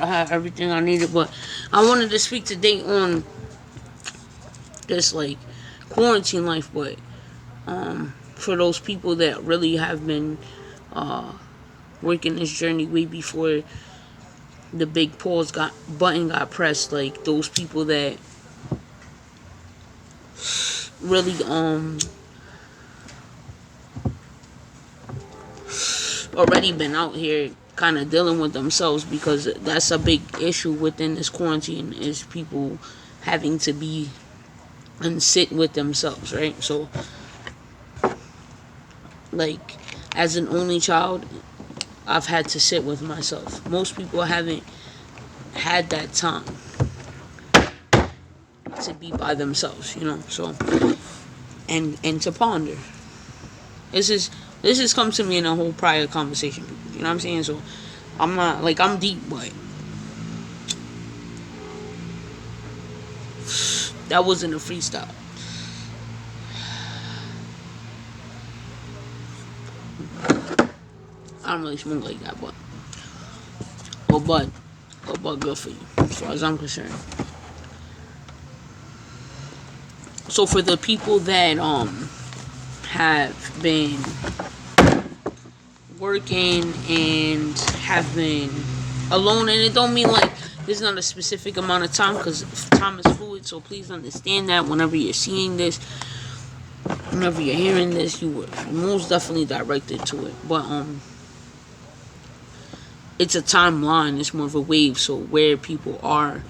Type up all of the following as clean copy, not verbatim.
I had everything I needed, but I wanted to speak today on this like quarantine life, but for those people that really have been uh, working this journey way before the big pause got pressed, like those people that really already been out here kind of dealing with themselves, because that's a big issue within this quarantine, is people having to be and sit with themselves, right? So like, as an only child, I've had to sit with myself. Most people haven't had that time to be by themselves, so and to ponder. This has come to me in a whole prior conversation, you know what I'm saying? So I'm not like, I'm deep, but that wasn't a freestyle. I don't really smoke like that, but or but good for you as far as I'm concerned. So for the people that have been working and have been alone, and it don't mean like there's not a specific amount of time, because time is fluid, so please understand that whenever you're seeing this, whenever you're hearing this, you were most definitely directed to it, but it's a timeline, it's more of a wave, so where people are,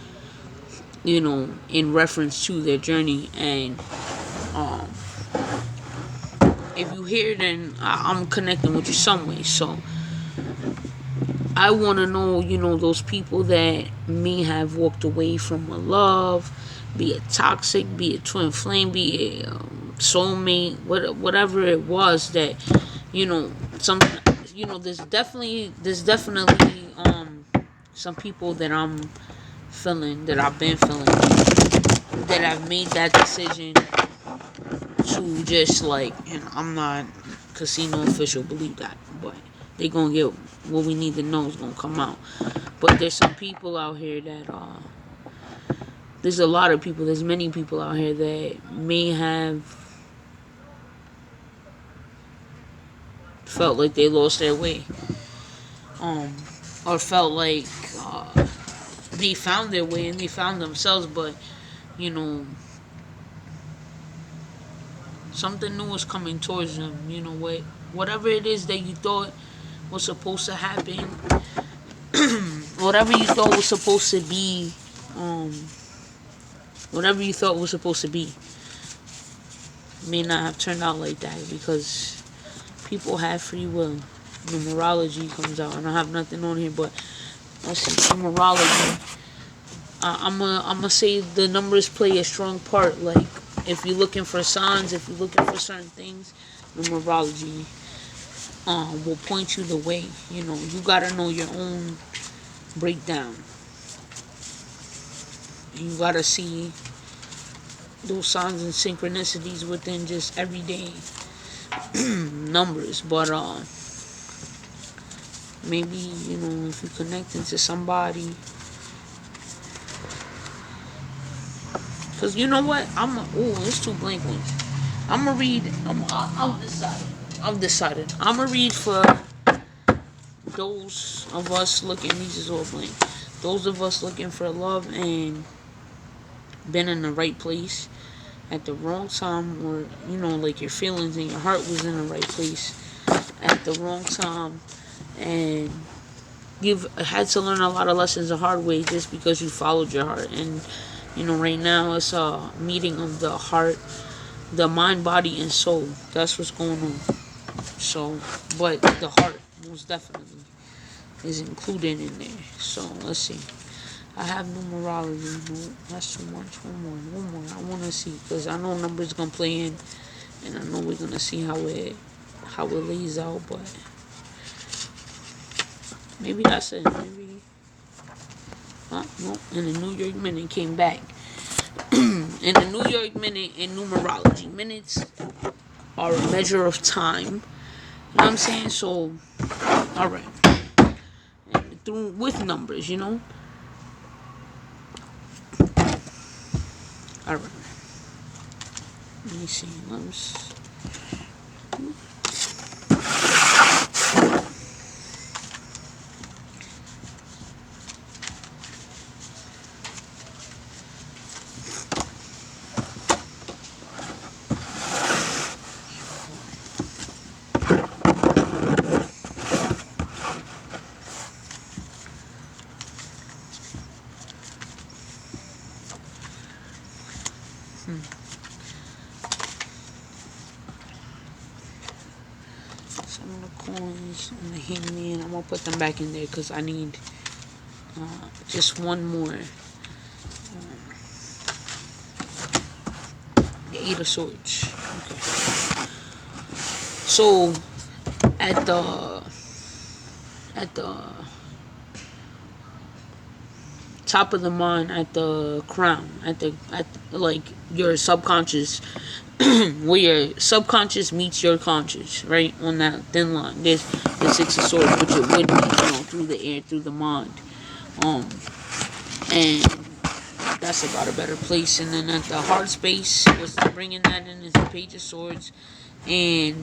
in reference to their journey, and um if you hear, then I'm connecting with you some way. So I want to know, those people that may have walked away from a love, be it toxic, be it twin flame, be it soulmate, whatever it was that, some, there's definitely some people that I'm feeling, that I've been feeling, that I've made that decision to just like, and I'm not casino official, believe that, but they gonna get what we need to know is gonna come out. But there's some people out here that there's a lot of people, there's many people out here that may have felt like they lost their way, um or felt like they found their way and they found themselves, but you know something new is coming towards them. Whatever it is that you thought was supposed to happen, whatever you thought was supposed to be, um, whatever you thought was supposed to be, may not have turned out like that, because people have free will. Numerology comes out, and I have nothing on here, but let's see, numerology. I'm gonna say the numbers play a strong part. Like, if you're looking for signs, if you're looking for certain things, numerology will point you the way. You gotta know your own breakdown. You gotta see those signs and synchronicities within just everyday numbers. But maybe, if you're connecting to somebody, because you know what, it's two blank ones. I'm gonna read. I've decided. I'm gonna read for those of us looking. These is all blank. Those of us looking for love and been in the right place at the wrong time, or like your feelings and your heart was in the right place at the wrong time, and you've had to learn a lot of lessons the hard way just because you followed your heart. And right now it's a meeting of the heart, the mind, body, and soul. That's what's going on. So, but the heart most definitely is included in there. So let's see. I have numerology. No, that's too much. One more. I want to see, because I know numbers gonna play in, and I know we're gonna see how it lays out. But maybe that's it. Maybe. No. And the New York Minute came back. In the New York Minute, in numerology, minutes are a measure of time. You know what I'm saying? So, all right. And through with numbers. Alright. Let me see. Some of the coins and the hangman, I'm gonna put them back in there because I need just one more. The Eight of Swords. Okay. So at the top of the mind, at the crown, at like your subconscious, where your subconscious meets your conscious, right on that thin line. There's the Six of Swords, which it would be, through the air, through the mind, and that's about a better place. And then at the heart space, what's bringing that in is the Page of Swords, and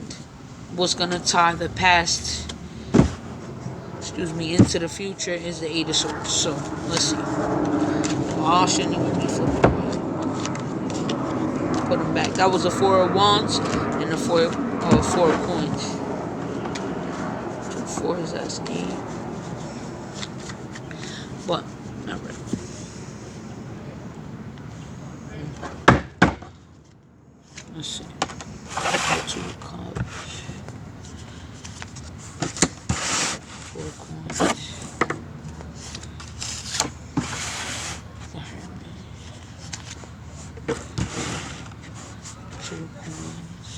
what's gonna tie the past, into the future is the Eight of Swords. So let's see. I shouldn't even be flipping away. Put them back. That was a Four of Wands and a Four of Coins. 2 4s, that's 8. But not right. Let's see. 2 of Cups. 4 of Coins. The Hermit. 2 of Coins.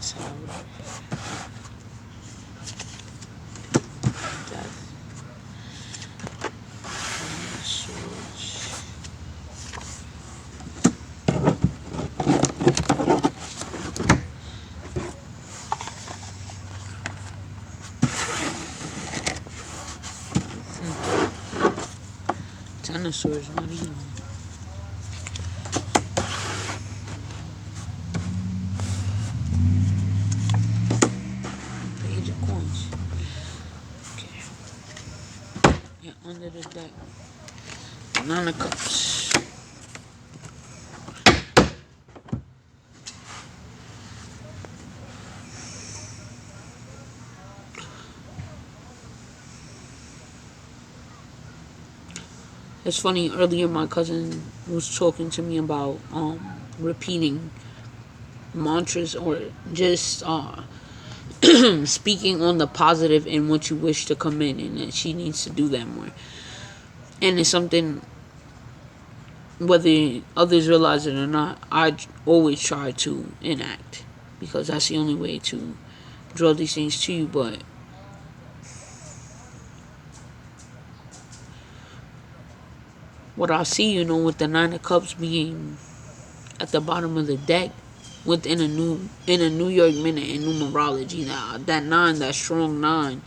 Tower. Death. Swords. Ten of Swords, not even. Page of Coins. Okay. Yeah, under the deck. Nine of Cups. It's funny, earlier my cousin was talking to me about repeating mantras, or just speaking on the positive in what you wish to come in, and that she needs to do that more. And it's something, whether others realize it or not, I always try to enact, because that's the only way to draw these things to you. But what I see, with the Nine of Cups being at the bottom of the deck, within a New York minute in numerology, now that 9, that strong 9,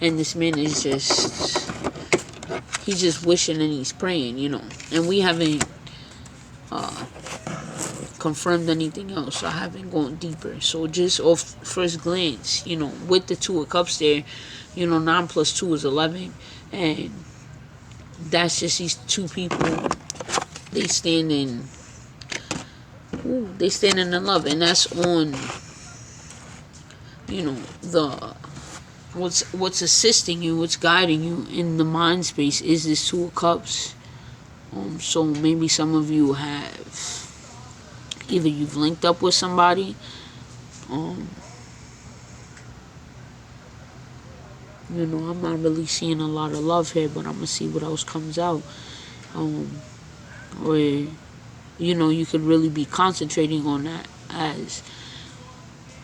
and this man is he's just wishing and he's praying, and we haven't confirmed anything else. So I haven't gone deeper. So just off first glance, with the 2 of Cups there, 9 plus 2 is 11, and that's just these two people. They stand in love, and that's on, the what's assisting you, what's guiding you in the mind space is this 2 of Cups. So maybe some of you have, either you've linked up with somebody, I'm not really seeing a lot of love here, but I'm gonna see what else comes out. Or you could really be concentrating on that, as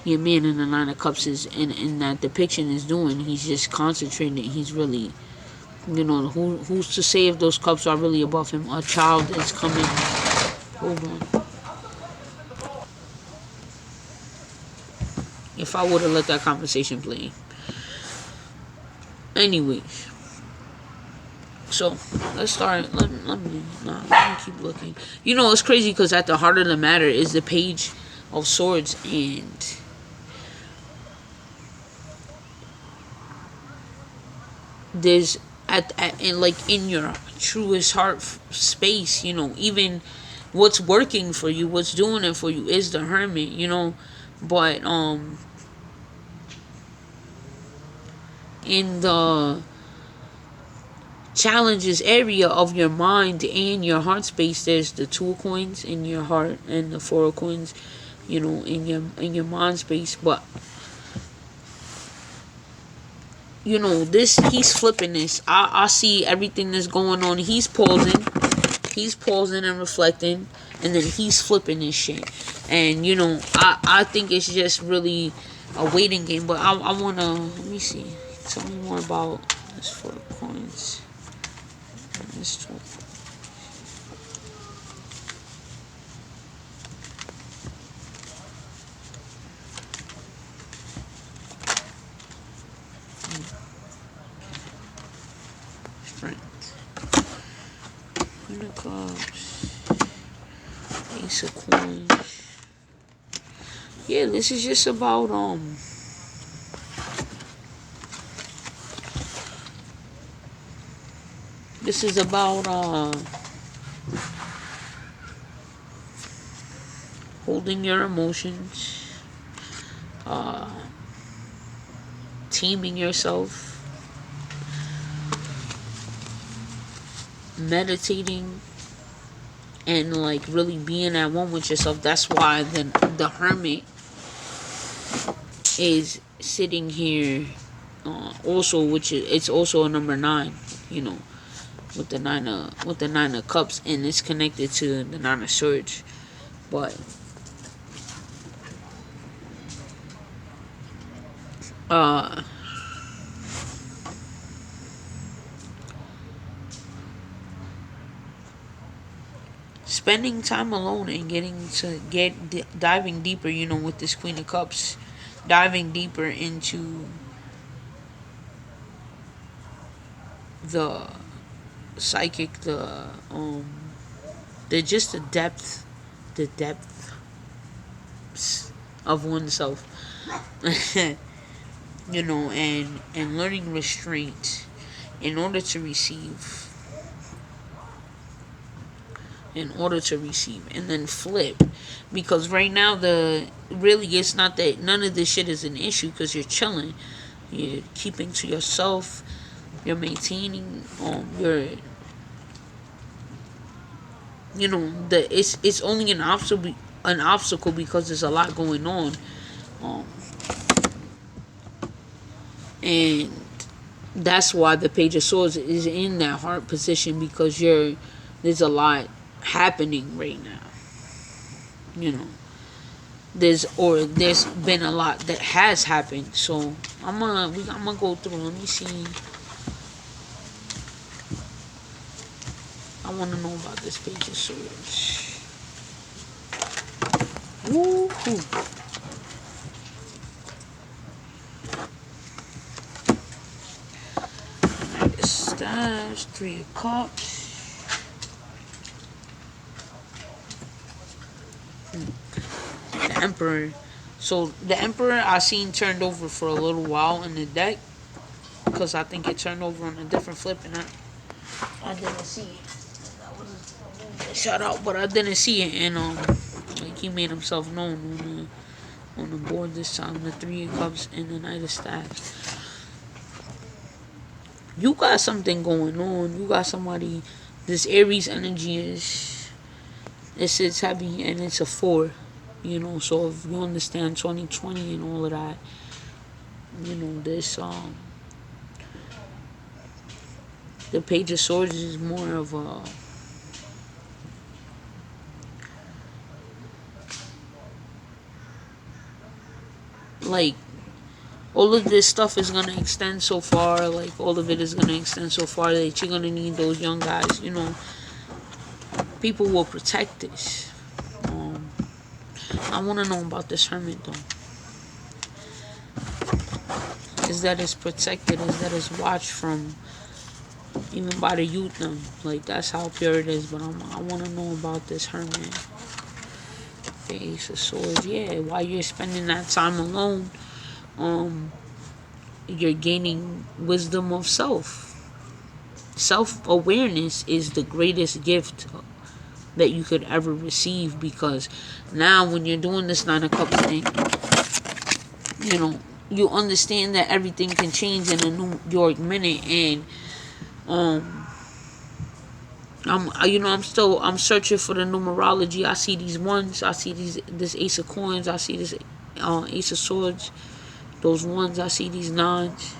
your man in the Nine of Cups is in that depiction is doing. He's just concentrating. He's really, who's to say if those cups are really above him? A child is coming. Hold on. If I would have let that conversation play. Anyways, So let's start. Let me keep looking. You know, it's crazy because at the heart of the matter is the Page of Swords, and there's at in like in your truest heart space. You know, even what's working for you, what's doing it for you, is the Hermit. You know, but in the challenges area of your mind and your heart space, there's the Two of Coins in your heart and the Four of Coins, you know, in your mind space. But you know, this, he's flipping this. I see everything that's going on. He's pausing and reflecting, and then he's flipping this shit. And you know, I think it's just really a waiting game. But I wanna, let me see. Tell me more about this Four of Coins. This Two of Coins. Strength. Queen of Cups. Ace of Coins. Yeah, this is just about this is about holding your emotions, taming yourself, meditating, and like really being at one with yourself. That's why the Hermit is sitting here, also, which is, it's also a number 9, you know, with the nine of cups, and it's connected to the 9 of swords. But spending time alone and getting to diving deeper, you know, with this Queen of Cups, diving deeper into the psychic, the just the depth of oneself. You know, and learning restraint in order to receive, and then flip, because right now the really, it's not that none of this shit is an issue, because you're chilling, you're keeping to yourself, you're maintaining your, you know, it's only an obstacle because there's a lot going on, um and that's why the Page of Swords is in that heart position, because there's a lot happening right now, you know, there's been a lot that has happened. So I'm gonna go through, let me see. I want to know about this Page of Swords. Woo-hoo. Knight of Staves, 3 of Cups. The Emperor. So the Emperor I seen turned over for a little while in the deck, because I think it turned over on a different flip, and I didn't see it. That was a shout out, but I didn't see it, and like, he made himself known on the board this time. The 3 of Cups and the Knight of Staves. You got something going on. You got somebody. This Aries energy it's heavy, and it's a 4. You know, so if you understand 2020 and all of that, you know, this the Page of Swords is more of a, like, all of this stuff is gonna extend so far, like all of it is gonna extend so far that you're gonna need those young guys, you know. People will protect this. I wanna know about this Hermit though. Is that it's protected, is that it's watched from, even by the youth now. Like, that's how pure it is. But I want to know about this hermit. The Ace of Swords. Yeah, while you're spending that time alone, you're gaining wisdom of self. Self-awareness is the greatest gift that you could ever receive, because now when you're doing this Nine of Cups thing, you know, you understand that everything can change in a New York minute. And I'm searching for the numerology. I see these ones, I see this Ace of Coins, I see this Ace of Swords, those ones, I see these nines.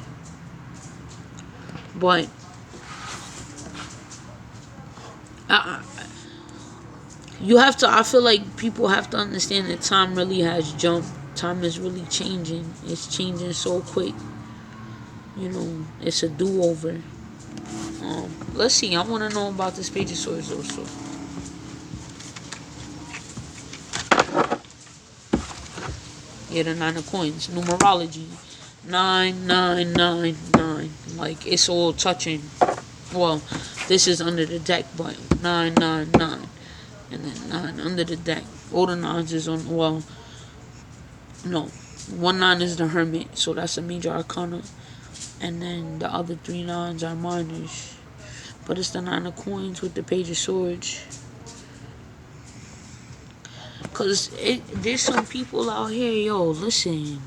But I feel like people have to understand that time really has jumped. Time is really changing. It's changing so quick. You know, it's a do-over. Let's see. I want to know about this Page of Swords also. Yeah, the Nine of Coins. Numerology. 9999. Like, it's all touching. Well, this is under the deck, but 999. And then 9 under the deck. All the 9s is on, well, no. 1 9 is the Hermit, so that's a major arcana. And then the other 3 9s are minors. But it's the 9 of Coins with the Page of Swords. Because there's some people out here, yo, listen.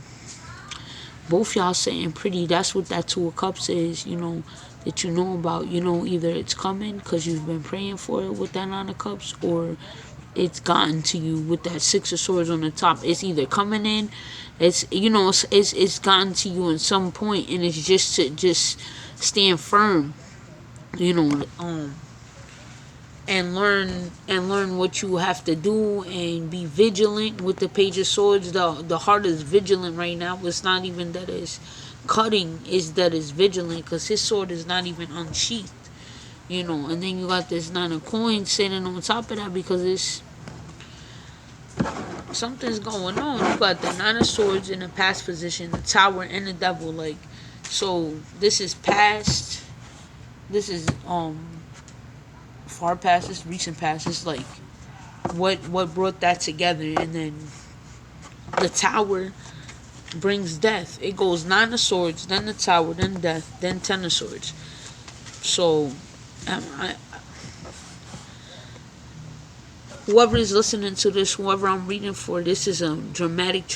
Both y'all saying pretty, that's what that 2 of Cups is, you know, that you know about. You know, either it's coming because you've been praying for it with that 9 of Cups, or it's gotten to you with that 6 of Swords on the top. It's either coming in, it's, you know, it's gotten to you at some point, and it's just to just stand firm, you know, and learn what you have to do, and be vigilant with the Page of Swords. The heart is vigilant right now. It's not even that it's cutting, it's that it's vigilant, because his sword is not even unsheathed, you know. And then you got this 9 of Coins sitting on top of that, because it's something's going on. You got the 9 of Swords in the past position, the Tower, and the Devil. Like, so this is past, this is far past, this recent past. It's like what brought that together. And then the Tower brings death. It goes 9 of Swords, then the Tower, then death, then 10 of Swords. So whoever is listening to this, whoever I'm reading for, this is a dramatic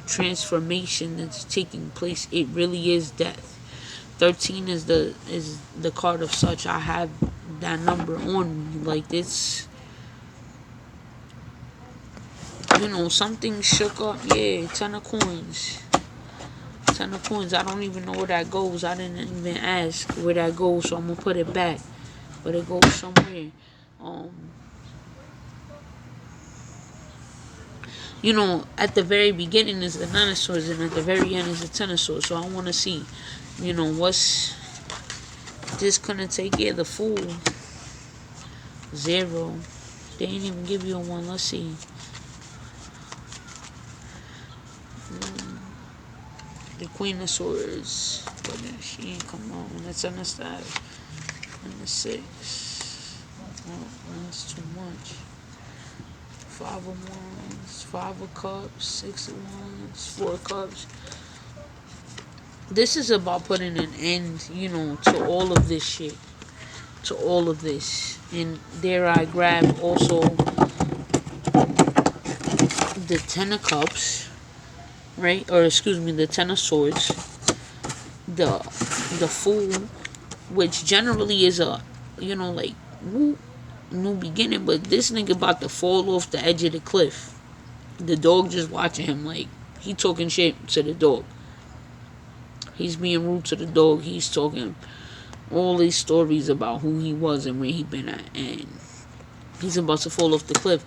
transformation that's taking place. It really is death. 13 is the card of such. I have that number on me. Like, this, you know, something shook up. Yeah, 10 of Coins. 10 of Coins. I don't even know where that goes. I didn't even ask where that goes, so I'm gonna put it back. But it goes somewhere. You know, at the very beginning is the 9 of Swords, and at the very end is the 10 of Swords. So I want to see, you know, what's this gonna take. Yeah, the Fool. 0. They didn't even give you a 1. Let's see. The Queen of Swords. But she ain't come on. That's on the side. And the 6. Oh, that's too much. 5 of Wands, 5 of Cups, 6 of Wands, 4 of Cups. This is about putting an end, you know, to all of this shit. To all of this. And there I grab also the 10 of Cups, right? Or excuse me, the 10 of Swords. The Fool, which generally is a, you know, like, new beginning, but this nigga about to fall off the edge of the cliff. The dog just watching him, like, he talking shit to the dog. He's being rude to the dog. He's talking all these stories about who he was and where he been at, and he's about to fall off the cliff.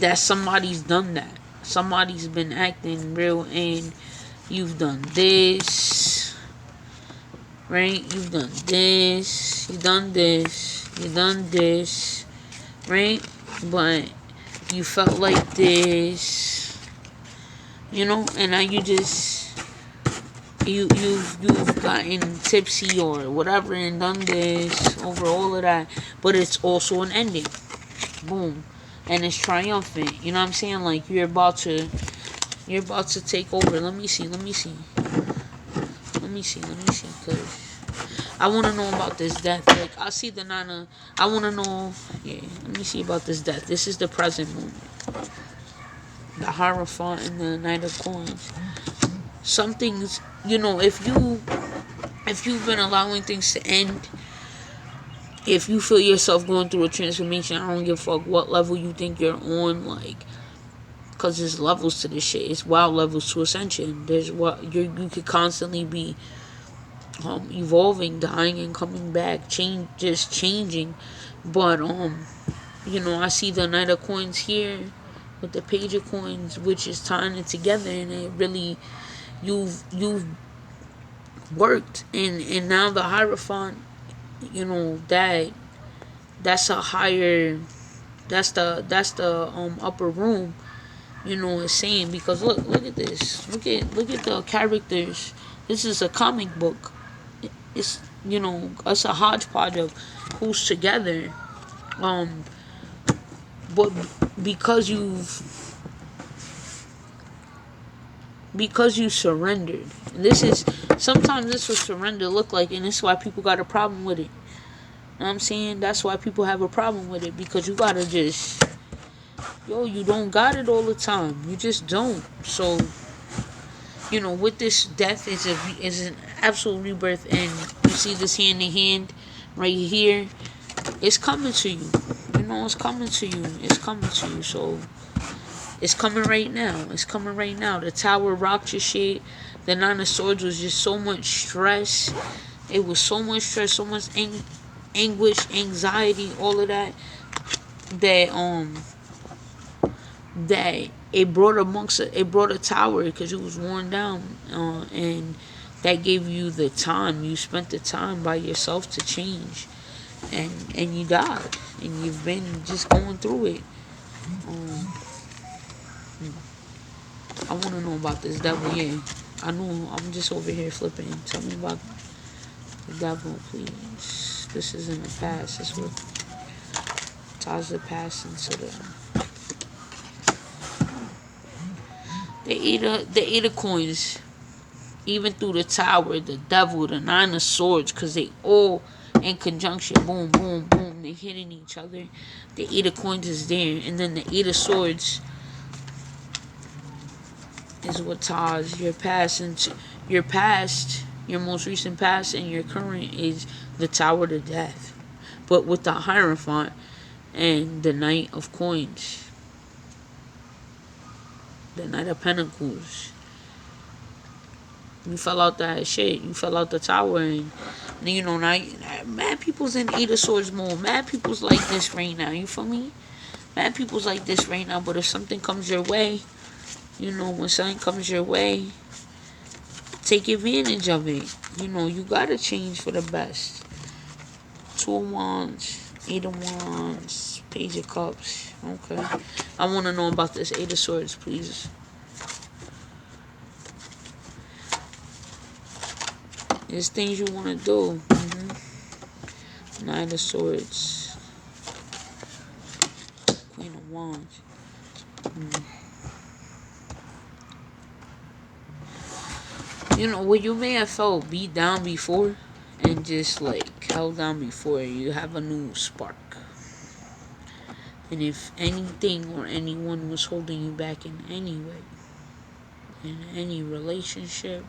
That somebody's done that. Somebody's been acting real, and you've done this, right? You've done this, you done this, you done this, right? But you felt like this, you know, and now you just You've gotten tipsy or whatever and done this over all of that, but it's also an ending. Boom. And it's triumphant. You know what I'm saying? Like you're about to take over. Let me see, cause I want to know about this death. Like I see the nana. I want to know. Yeah, let me see about this death. This is the present moment. The Hierophant and the Knight of Coins. Some things, if you've been allowing things to end, if you feel yourself going through a transformation, I don't give a fuck what level you think you're on, like, cause there's levels to this shit. It's wild levels to ascension. There's what you could constantly be evolving, dying, and coming back, just changing. But I see the Knight of Coins here with the Page of Coins, which is tying it together, and it really you've worked, and now the Hierophant, that's a higher, that's the upper room, is saying, because look at this, look at the characters. This is a comic book. It's a hodgepodge of who's together, but because you surrendered. This is sometimes this will surrender look like, and this is why people got a problem with it. You know what I'm saying? That's why people have a problem with it, because you gotta just, you don't got it all the time. You just don't. So, with this death is an absolute rebirth, and you see this hand in hand right here. It's coming to you. It's coming to you. It's coming to you. So it's coming right now. It's coming right now. The Tower rocked your shit. The Nine of Swords was just so much stress. It was so much stress, so much anguish, anxiety, all of that. That it brought a tower because it was worn down, and that gave you the time. You spent the time by yourself to change, and you died, and you've been just going through it. I want to know about this devil. Yeah, I know. I'm just over here flipping. Tell me about the devil, please. This is in the past. This what ties the past into the eight of coins. Even through the Tower, the devil, the Nine of Swords, because they all in conjunction. Boom, boom, boom. They hitting each other. The Eight of Coins is there, and then the Eight of Swords is what ties your past into your past, your most recent past, and your current is the Tower to Death, but with the Hierophant and the Knight of Coins, the Knight of Pentacles. You fell out that shit. You fell out the tower, and now mad people's in Eight of Swords mode. Mad people's like this right now. You feel me? Mad people's like this right now. But if something comes your way, when something comes your way, take advantage of it. You gotta change for the best. Two of Wands, Eight of Wands, Page of Cups. Okay. I want to know about this Eight of Swords, please. There's things you want to do. Nine of Swords. Queen of Wands. Where you may have felt beat down before and just like held down before, you have a new spark. And if anything or anyone was holding you back in any way, in any relationship,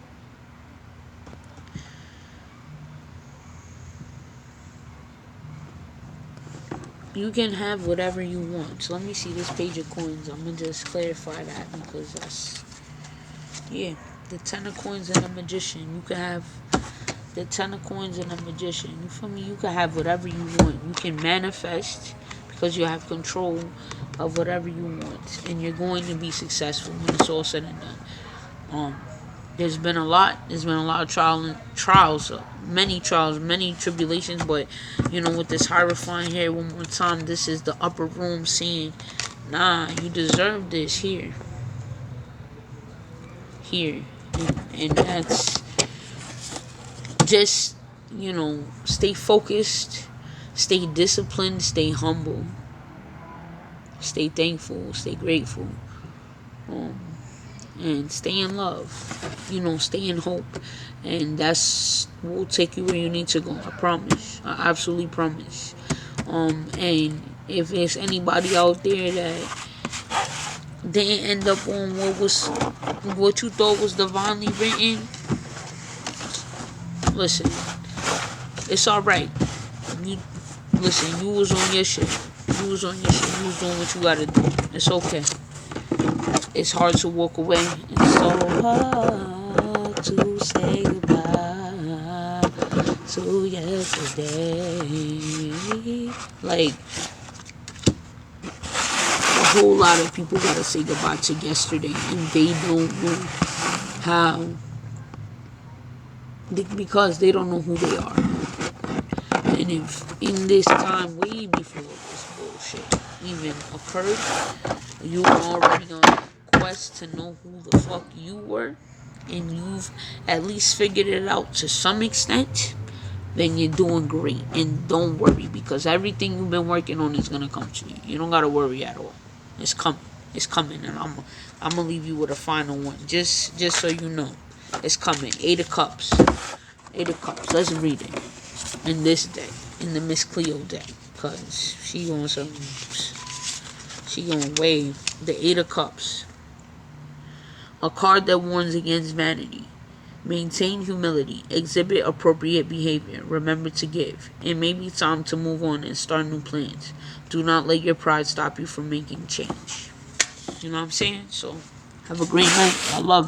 you can have whatever you want. So let me see this Page of Coins. I'm going to just clarify that, because that's, the Ten of Coins and the Magician. You can have the Ten of Coins and the Magician. You feel me? You can have whatever you want. You can manifest because you have control of whatever you want. And you're going to be successful when it's all said and done. There's been a lot of trials, many trials, many tribulations, but with this Hierophant here, one more time, this is the upper room saying, nah, you deserve this here, and that's just, stay focused, stay disciplined, stay humble, stay thankful, stay grateful, and stay in love. Stay in hope, and that's will take you where you need to go. I promise. I absolutely promise. And if there's anybody out there that didn't end up on what you thought was divinely written, listen, it's all right. You listen. You was on your shit. You was on your shit. You was doing what you gotta do. It's okay. It's hard to walk away. It's so hard to say goodbye to yesterday. Like, a whole lot of people gotta say goodbye to yesterday, and they don't know how, because they don't know who they are. And if in this time, way before this bullshit even occurred, you were already on a quest to know who the fuck you were, and you've at least figured it out to some extent, then you're doing great. And don't worry, because everything you've been working on is gonna come to you. You don't gotta worry at all. It's coming. It's coming, and I'm gonna leave you with a final one, just so you know, it's coming. Eight of Cups. Eight of Cups. Let's read it in this deck, in the Miss Cleo deck, cause she gonna wave the Eight of Cups. A card that warns against vanity. Maintain humility. Exhibit appropriate behavior. Remember to give. It may be time to move on and start new plans. Do not let your pride stop you from making change. You know what I'm saying? So, have a great night. I love you.